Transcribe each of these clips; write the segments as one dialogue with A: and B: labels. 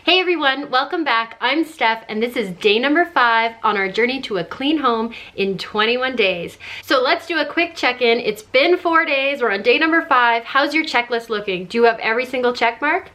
A: Hey everyone, welcome back. I'm Steph and this is day number 5 on our journey to a clean home in 21 days. So let's do a quick check-in. It's been 4 days, we're on day number 5. How's your checklist looking? Do you have every single check mark?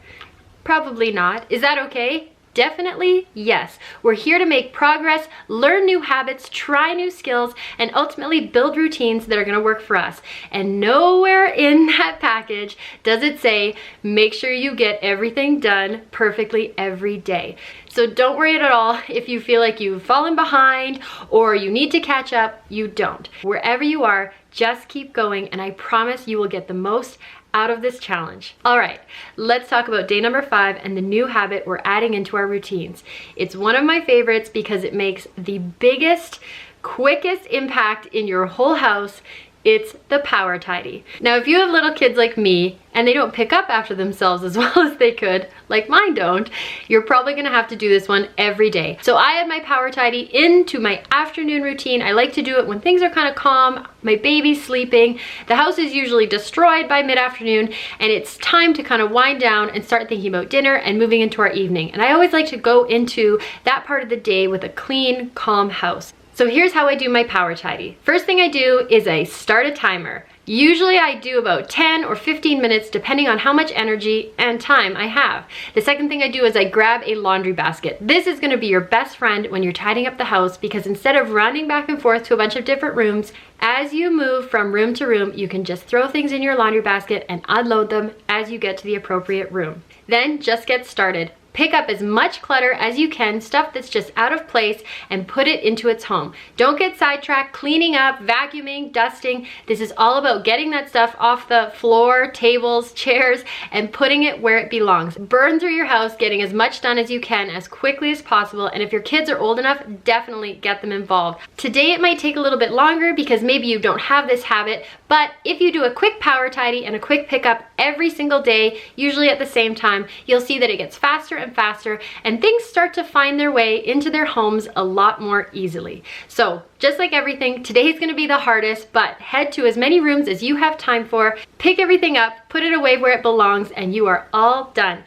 A: Probably not. Is that okay? Definitely yes. We're here to make progress, learn new habits, try new skills, and ultimately build routines that are going to work for us. And nowhere in that package does it say, make sure you get everything done perfectly every day. So don't worry at all if you feel like you've fallen behind or you need to catch up. You don't. Wherever you are, just keep going and I promise you will get the most out of this challenge. All right, let's talk about day number 5 and the new habit we're adding into our routines. It's one of my favorites because it makes the biggest, quickest impact in your whole house. It's the power tidy. Now, if you have little kids like me and they don't pick up after themselves as well as they could, like mine don't, you're probably gonna have to do this one every day. So I add my power tidy into my afternoon routine. I like to do it when things are kind of calm, my baby's sleeping, the house is usually destroyed by mid-afternoon, and it's time to kind of wind down and start thinking about dinner and moving into our evening. And I always like to go into that part of the day with a clean, calm house. So here's how I do my power tidy. First thing I do is I start a timer. Usually I do about 10 or 15 minutes depending on how much energy and time I have. The second thing I do is I grab a laundry basket. This is gonna be your best friend when you're tidying up the house because instead of running back and forth to a bunch of different rooms, as you move from room to room, you can just throw things in your laundry basket and unload them as you get to the appropriate room. Then just get started. Pick up as much clutter as you can, stuff that's just out of place, and put it into its home. Don't get sidetracked cleaning up, vacuuming, dusting. This is all about getting that stuff off the floor, tables, chairs, and putting it where it belongs. Burn through your house, getting as much done as you can as quickly as possible, and if your kids are old enough, definitely get them involved. Today it might take a little bit longer because maybe you don't have this habit, but if you do a quick power tidy and a quick pickup every single day, usually at the same time, you'll see that it gets faster and faster and things start to find their way into their homes a lot more easily. So just like everything, today is going to be the hardest, but head to as many rooms as you have time for, pick everything up, put it away where it belongs, and you are all done.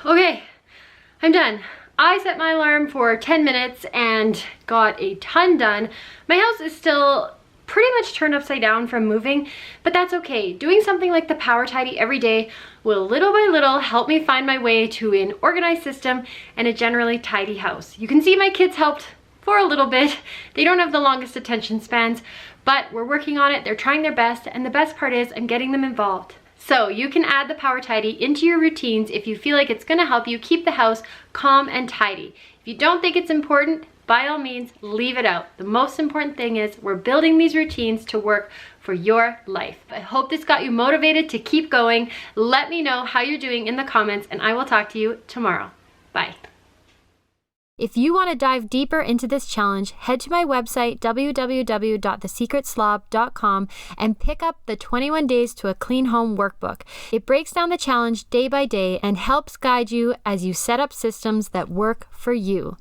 A: Okay, I'm done. I set my alarm for 10 minutes and got a ton done. My house is still pretty much turned upside down from moving, but that's okay. Doing something like the power tidy every day will little by little help me find my way to an organized system and a generally tidy house. You can see my kids helped for a little bit. They don't have the longest attention spans, but we're working on it. They're trying their best, and the best part is I'm getting them involved. So you can add the power tidy into your routines if you feel like it's gonna help you keep the house calm and tidy. If you don't think it's important, by all means, leave it out. The most important thing is we're building these routines to work for your life. I hope this got you motivated to keep going. Let me know how you're doing in the comments and I will talk to you tomorrow. Bye. If you want to dive deeper into this challenge, head to my website, www.thesecretslob.com, and pick up the 21 Days to a Clean Home workbook. It breaks down the challenge day by day and helps guide you as you set up systems that work for you.